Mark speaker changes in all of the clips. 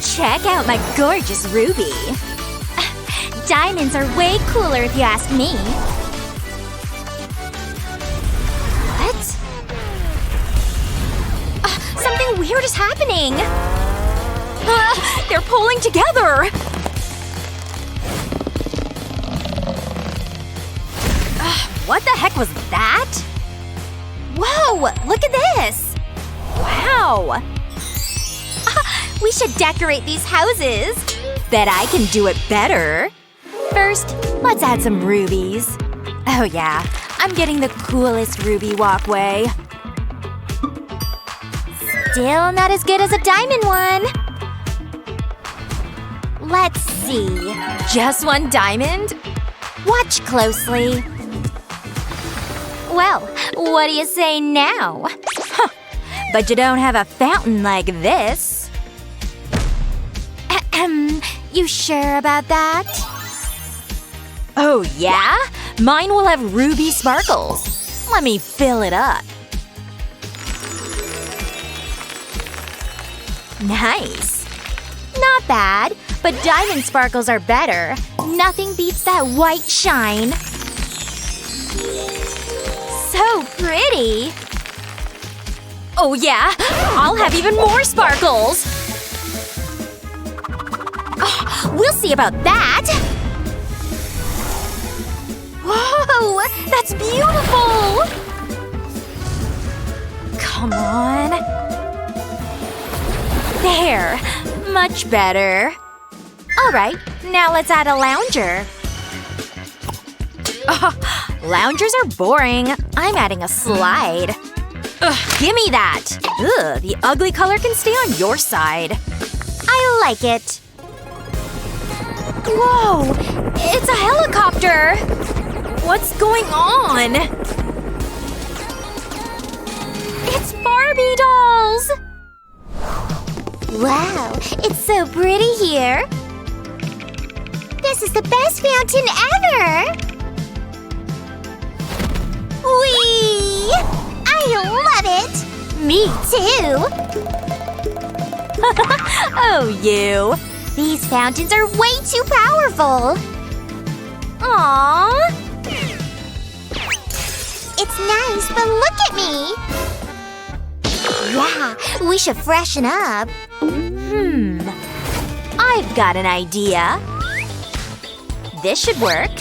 Speaker 1: Check out my gorgeous ruby. Diamonds are way cooler if you ask me. What? Something weird is happening. They're pulling together. What the heck was that? Whoa! Look at this! Wow! We should decorate these houses. Bet I can do it better. First, let's add some rubies. Oh yeah, I'm getting the coolest ruby walkway. Still not as good as a diamond one. Let's see. Just one diamond? Watch closely. Well, what do you say now? Huh. But you don't have a fountain like this. You sure about that? Oh yeah? Mine will have ruby sparkles. Let me fill it up. Nice. Not bad, but diamond sparkles are better. Nothing beats that white shine. So pretty! Oh yeah? I'll have even more sparkles! Oh, we'll see about that! Whoa! That's beautiful! Come on… There! Much better. Alright, now let's add a lounger. Loungers are boring. I'm adding a slide. Ugh, gimme that! Ugh, the ugly color can stay on your side. I like it. Whoa! It's a helicopter! What's going on? It's Barbie dolls! Wow, it's so pretty here. This is the best fountain ever! Whee! I love it! Me too! Oh, you. These fountains are way too powerful! Aww! It's nice, but look at me! Yeah, we should freshen up. I've got an idea. This should work.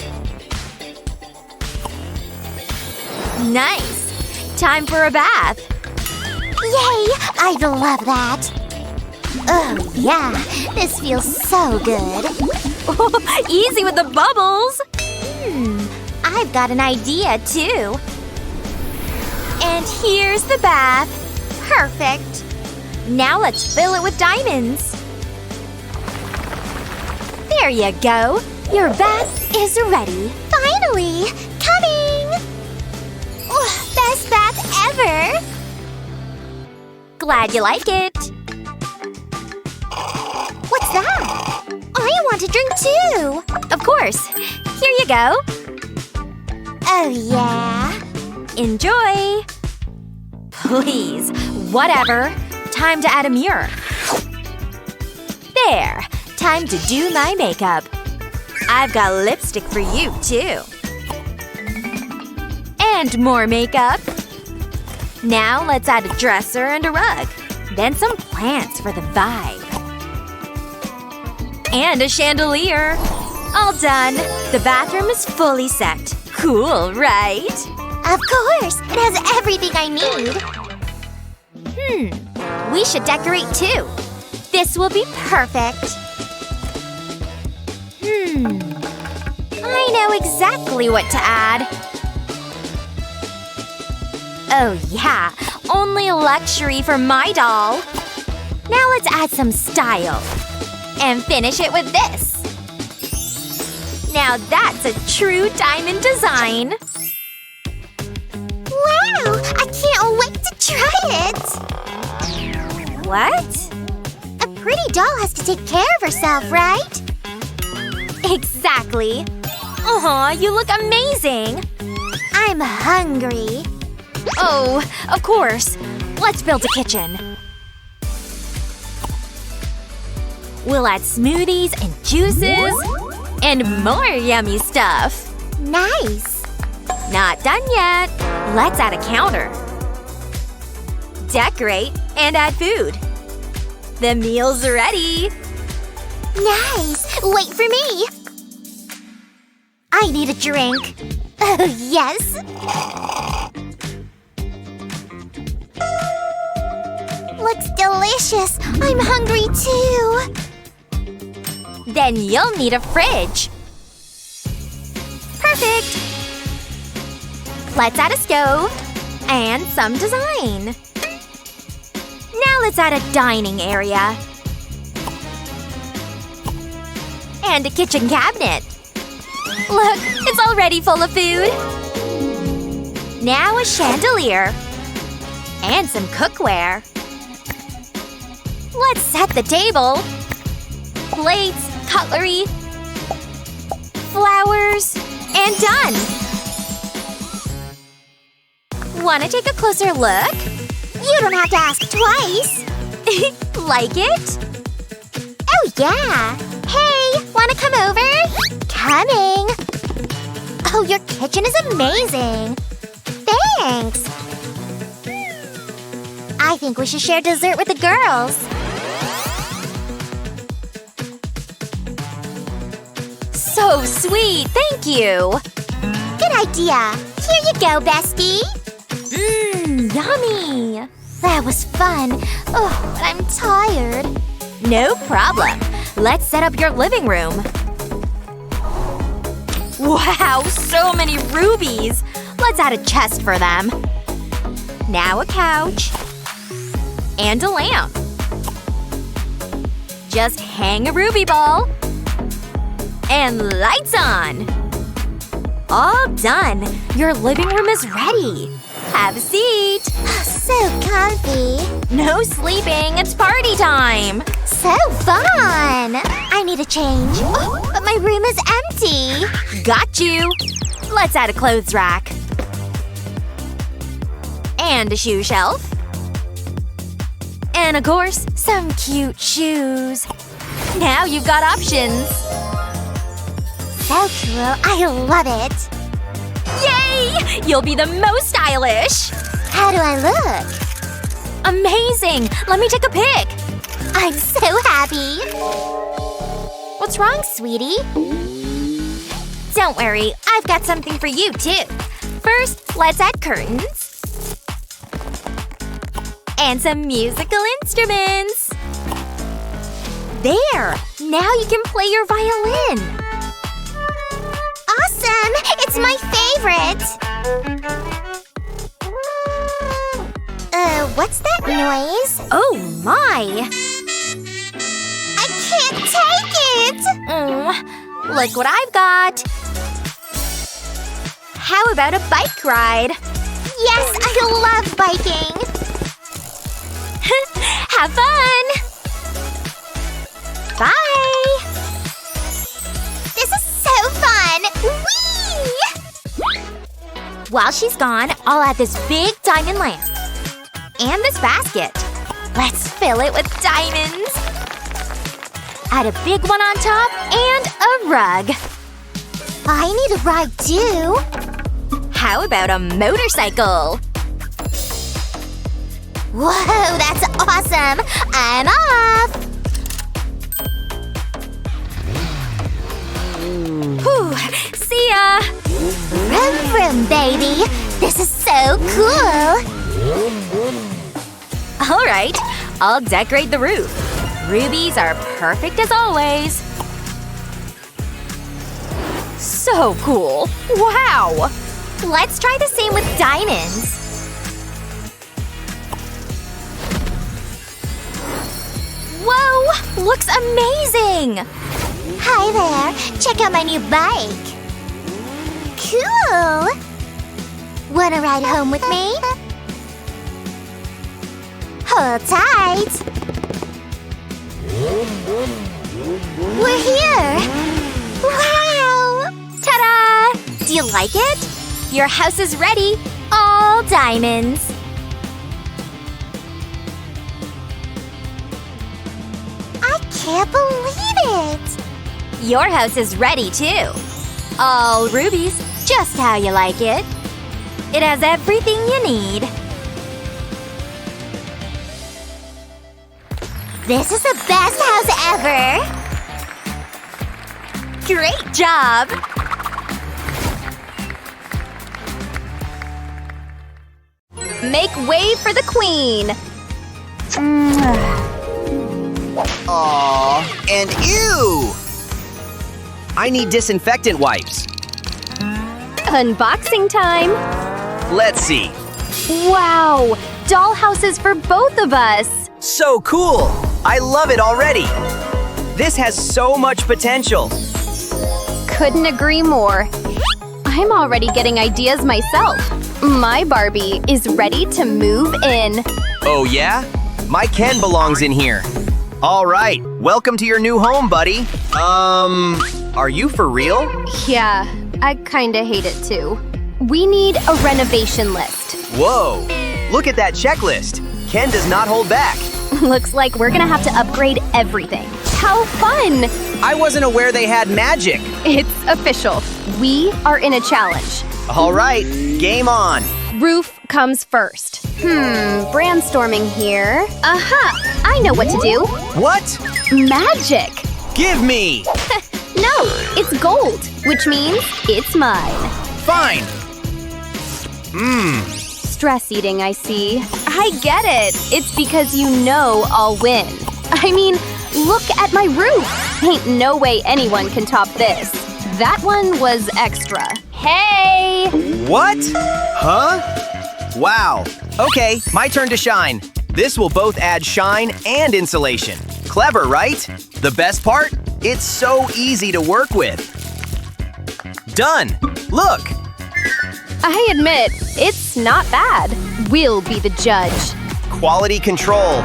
Speaker 1: Nice! Time for a bath. Yay! I love that. Oh, yeah. This feels so good. Easy with the bubbles! I've got an idea, too. And here's the bath. Perfect. Now let's fill it with diamonds. There you go. Your bath is ready. Finally! Coming! Best bath ever! Glad you like it. What's that? I want to drink too! Of course. Here you go. Oh yeah? Enjoy! Please. Whatever. Time to add a mirror. There. Time to do my makeup. I've got lipstick for you, too. And more makeup. Now let's add a dresser and a rug. Then some plants for the vibe. And a chandelier. All done. The bathroom is fully set. Cool, right? Of course! It has everything I need. We should decorate too. This will be perfect. I know exactly what to add. Oh yeah, only luxury for my doll. Now let's add some style. And finish it with this. Now that's a true diamond design. Wow! I can't wait to try it! What? A pretty doll has to take care of herself, right? Exactly. Aw, you look amazing! I'm hungry. Oh, of course. Let's build a kitchen. We'll add smoothies and juices. And more yummy stuff. Nice! Not done yet. Let's add a counter. Decorate and add food. The meal's ready! Nice! Wait for me! I need a drink. Oh, yes! Looks delicious! I'm hungry too! Then you'll need a fridge. Perfect! Let's add a stove. And some design. Now let's add a dining area. And a kitchen cabinet. Look, it's already full of food. Now a chandelier. And some cookware. Let's set the table. Plates, cutlery, flowers, and done! Wanna take a closer look? You don't have to ask twice! Like it? Oh yeah! Hey! Wanna come over? Coming! Oh, your kitchen is amazing! Thanks! I think we should share dessert with the girls. So sweet! Thank you! Good idea! Here you go, bestie! Yummy! That was fun. Oh, but I'm tired. No problem. Let's set up your living room. Wow, so many rubies! Let's add a chest for them. Now a couch. And a lamp. Just hang a ruby ball. And lights on! All done! Your living room is ready! Have a seat! So comfy! No sleeping! It's party time! So fun! I need a change. Oh, but my room is empty! Got you! Let's add a clothes rack. And a shoe shelf. And of course, some cute shoes. Now you've got options! So cool. I love it. Yay! You'll be the most stylish! How do I look? Amazing! Let me take a pic! I'm so happy! What's wrong, sweetie? Don't worry. I've got something for you, too. First, let's add curtains. And some musical instruments. There! Now you can play your violin! Awesome! It's my favorite! What's that noise? Oh my! I can't take it! Look what I've got! How about a bike ride? Yes, I love biking! Have fun! Bye! This is so fun! Whee! While she's gone, I'll add this big diamond lamp. And this basket. Let's fill it with diamonds. Add a big one on top and a rug. I need a ride too. How about a motorcycle? Whoa, that's awesome! I'm off! Whew, see ya! Vroom vroom, baby! This is so cool! Alright, I'll decorate the roof. Rubies are perfect as always. So cool! Wow! Let's try the same with diamonds. Whoa! Looks amazing! Hi there! Check out my new bike! Cool! Wanna ride home with me? Hold tight! We're here! Wow! Ta-da! Do you like it? Your house is ready! All diamonds! I can't believe it! Your house is ready, too. All rubies, just how you like it. It has everything you need. This is the best house ever! Great job! Make way for the queen!
Speaker 2: Aww, and ew! I need disinfectant wipes.
Speaker 1: Unboxing time!
Speaker 2: Let's see.
Speaker 1: Wow! Dollhouses for both of us!
Speaker 2: So cool! I love it already! This has so much potential.
Speaker 1: Couldn't agree more. I'm already getting ideas myself. My Barbie is ready to move in.
Speaker 2: Oh yeah? My Ken belongs in here. All right, welcome to your new home, buddy. Are you for real?
Speaker 1: Yeah, I kinda hate it too. We need a renovation list.
Speaker 2: Whoa, look at that checklist. Ken does not hold back.
Speaker 1: Looks like we're gonna have to upgrade everything. How fun!
Speaker 2: I wasn't aware they had magic.
Speaker 1: It's official. We are in a challenge.
Speaker 2: All right, game on.
Speaker 1: Roof comes first. Brainstorming here. Aha! I know what to do.
Speaker 2: What?
Speaker 1: Magic!
Speaker 2: Give me!
Speaker 1: No, it's gold, which means it's mine.
Speaker 2: Fine.
Speaker 1: Stress eating, I see. I get it. It's because you know I'll win. I mean, look at my roof. Ain't no way anyone can top this. That one was extra. Hey!
Speaker 2: What? Huh? Wow. Okay, my turn to shine. This will both add shine and insulation. Clever, right? The best part? It's so easy to work with. Done. Look.
Speaker 1: I admit, it's not bad. We'll be the judge.
Speaker 2: Quality control.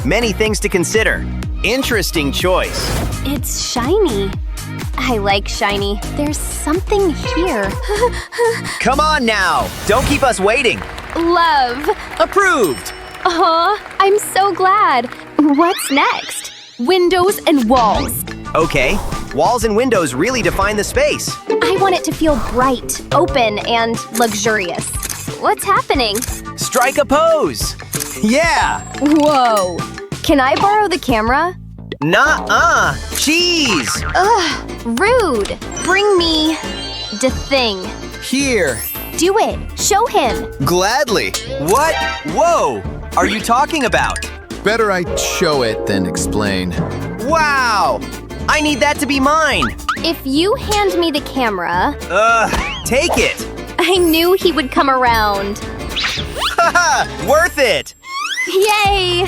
Speaker 2: Many things to consider. Interesting choice.
Speaker 1: It's shiny. I like shiny. There's something here.
Speaker 2: Come on now. Don't keep us waiting.
Speaker 1: Love.
Speaker 2: Approved.
Speaker 1: I'm so glad. What's next? Windows and walls.
Speaker 2: Okay. Walls and windows really define the space.
Speaker 1: I want it to feel bright, open, and luxurious. What's happening?
Speaker 2: Strike a pose. Yeah.
Speaker 1: Whoa. Can I borrow the camera?
Speaker 2: Nuh-uh. Cheese.
Speaker 1: Ugh, rude. Bring me the thing.
Speaker 2: Here.
Speaker 1: Do it. Show him.
Speaker 3: Gladly.
Speaker 2: What? Whoa. Are you talking about?
Speaker 3: Better I show it than explain.
Speaker 2: Wow. I need that to be mine.
Speaker 1: If you hand me the camera…
Speaker 2: Take it.
Speaker 1: I knew he would come around.
Speaker 2: Haha, worth it.
Speaker 1: Yay!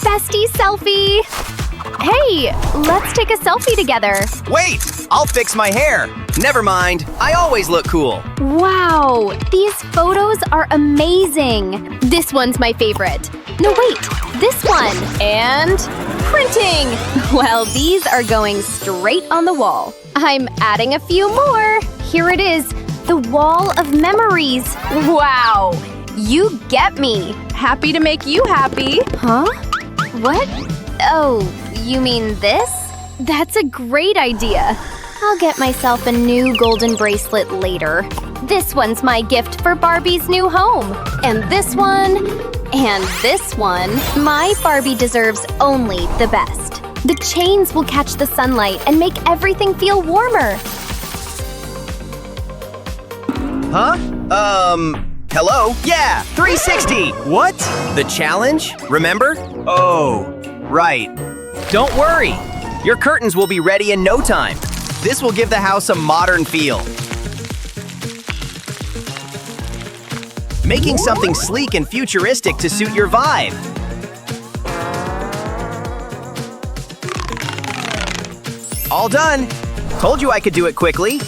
Speaker 1: Bestie selfie! Hey, let's take a selfie together.
Speaker 2: Wait, I'll fix my hair. Never mind, I always look cool.
Speaker 1: Wow, these photos are amazing. This one's my favorite. No, wait, this one. And printing. Well, these are going straight on the wall. I'm adding a few more. Here it is, the wall of memories. Wow, you get me. Happy to make you happy. Huh? What? Oh, you mean this? That's a great idea. I'll get myself a new golden bracelet later. This one's my gift for Barbie's new home. And this one, and this one. My Barbie deserves only the best. The chains will catch the sunlight and make everything feel warmer.
Speaker 2: Huh? Hello? Yeah, 360. What? The challenge? Remember? Oh, right. Don't worry. Your curtains will be ready in no time. This will give the house a modern feel. Making something sleek and futuristic to suit your vibe. All done. Told you I could do it quickly.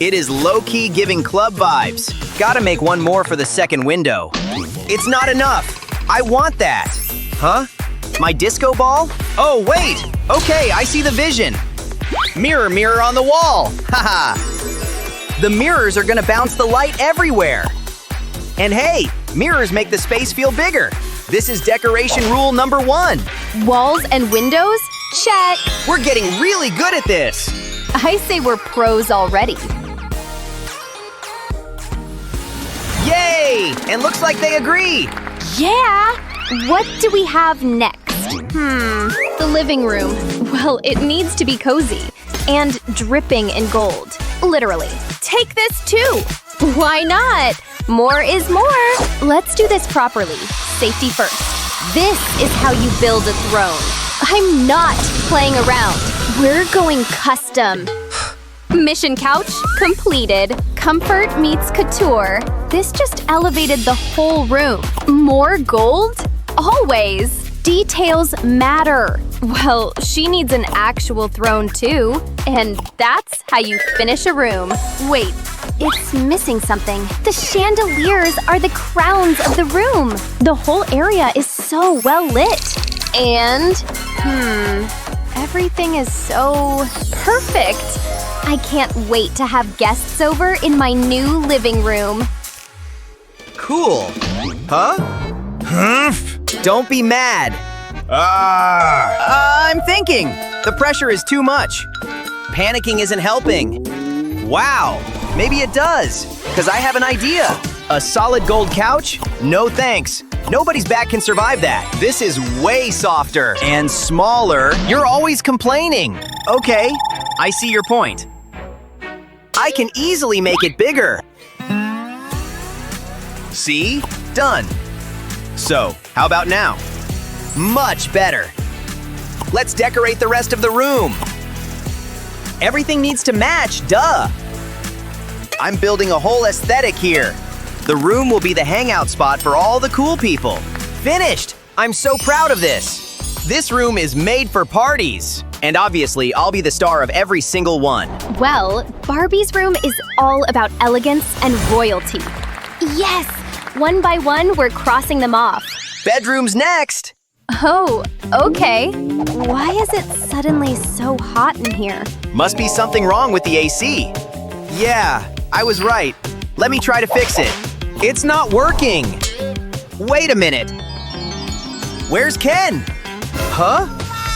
Speaker 2: It is low-key giving club vibes. Gotta make one more for the second window. It's not enough. I want that. Huh? My disco ball? Oh, wait. Okay, I see the vision. Mirror, mirror on the wall. Haha. The mirrors are gonna bounce the light everywhere. And hey, mirrors make the space feel bigger. This is decoration rule number 1.
Speaker 1: Walls and windows? Check.
Speaker 2: We're getting really good at this.
Speaker 1: I say we're pros already.
Speaker 2: Yay! And looks like they agree.
Speaker 1: Yeah! What do we have next? The living room. Well, it needs to be cozy and dripping in gold. Literally. Take this too! Why not? More is more. Let's do this properly. Safety first. This is how you build a throne. I'm not playing around. We're going custom. Mission couch completed. Comfort meets couture. This just elevated the whole room. More gold? Always. Details matter. Well, she needs an actual throne too. And that's how you finish a room. Wait, it's missing something. The chandeliers are the crowns of the room. The whole area is so well lit. And, everything is so perfect. I can't wait to have guests over in my new living room.
Speaker 2: Cool. Huh? Don't be mad. I'm thinking. The pressure is too much. Panicking isn't helping. Wow, maybe it does. Because I have an idea. A solid gold couch? No thanks. Nobody's back can survive that. This is way softer and smaller. You're always complaining. Okay, I see your point. I can easily make it bigger. See? Done. So, how about now? Much better. Let's decorate the rest of the room. Everything needs to match, duh. I'm building a whole aesthetic here. The room will be the hangout spot for all the cool people. Finished! I'm so proud of this. This room is made for parties. And obviously, I'll be the star of every single one.
Speaker 1: Well, Barbie's room is all about elegance and royalty. Yes! One by one, we're crossing them off.
Speaker 2: Bedroom's next!
Speaker 1: Oh, okay. Why is it suddenly so hot in here?
Speaker 2: Must be something wrong with the AC. Yeah, I was right. Let me try to fix it. It's not working. Wait a minute. Where's Ken? Huh?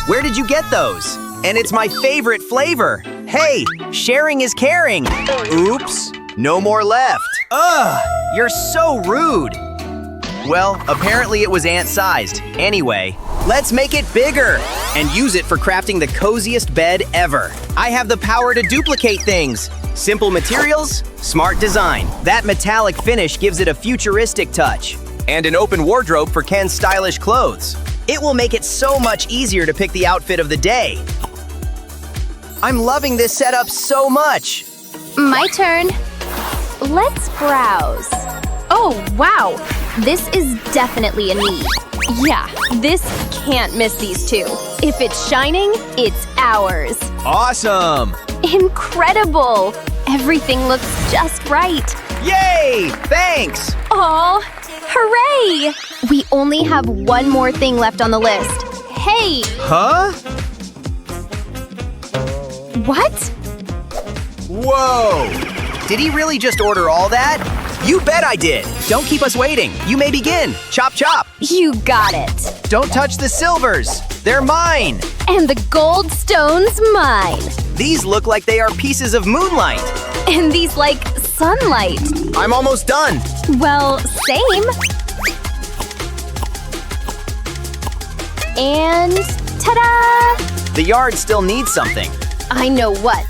Speaker 2: Where did you get those? And it's my favorite flavor. Hey, sharing is caring. Oops, no more left. Ugh, you're so rude. Well, apparently it was ant-sized. Anyway, let's make it bigger and use it for crafting the coziest bed ever. I have the power to duplicate things. Simple materials, smart design. That metallic finish gives it a futuristic touch. And an open wardrobe for Ken's stylish clothes. It will make it so much easier to pick the outfit of the day. I'm loving this setup so much.
Speaker 1: My turn. Let's browse. Oh, wow. This is definitely a need. Yeah, this can't miss these two. If it's shining, it's ours.
Speaker 2: Awesome!
Speaker 1: Incredible! Everything looks just right.
Speaker 2: Yay! Thanks!
Speaker 1: Aw, hooray! We only have one more thing left on the list. Hey!
Speaker 2: Huh?
Speaker 1: What?
Speaker 2: Whoa! Did he really just order all that? You bet I did! Don't keep us waiting. You may begin. Chop chop!
Speaker 1: You got it.
Speaker 2: Don't touch the silvers. They're mine!
Speaker 1: And the gold stone's mine.
Speaker 2: These look like they are pieces of moonlight.
Speaker 1: And these like sunlight.
Speaker 2: I'm almost done.
Speaker 1: Well, same. And ta-da!
Speaker 2: The yard still needs something.
Speaker 1: I know what.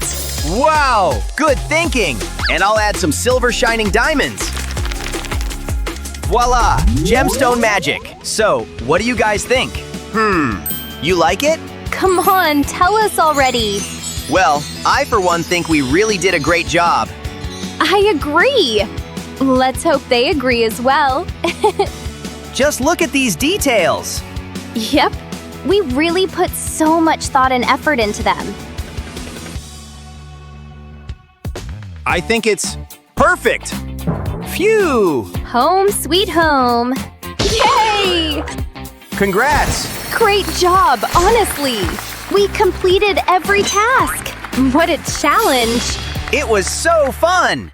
Speaker 2: Wow! Good thinking! And I'll add some silver shining diamonds. Voila! Gemstone magic. So, what do you guys think? You like it?
Speaker 1: Come on, tell us already.
Speaker 2: Well, I for one think we really did a great job.
Speaker 1: I agree. Let's hope they agree as well.
Speaker 2: Just look at these details.
Speaker 1: Yep. We really put so much thought and effort into them.
Speaker 2: I think it's perfect. Phew!
Speaker 1: Home sweet home. Yay!
Speaker 2: Congrats!
Speaker 1: Great job, honestly. We completed every task. What a challenge.
Speaker 2: It was so fun!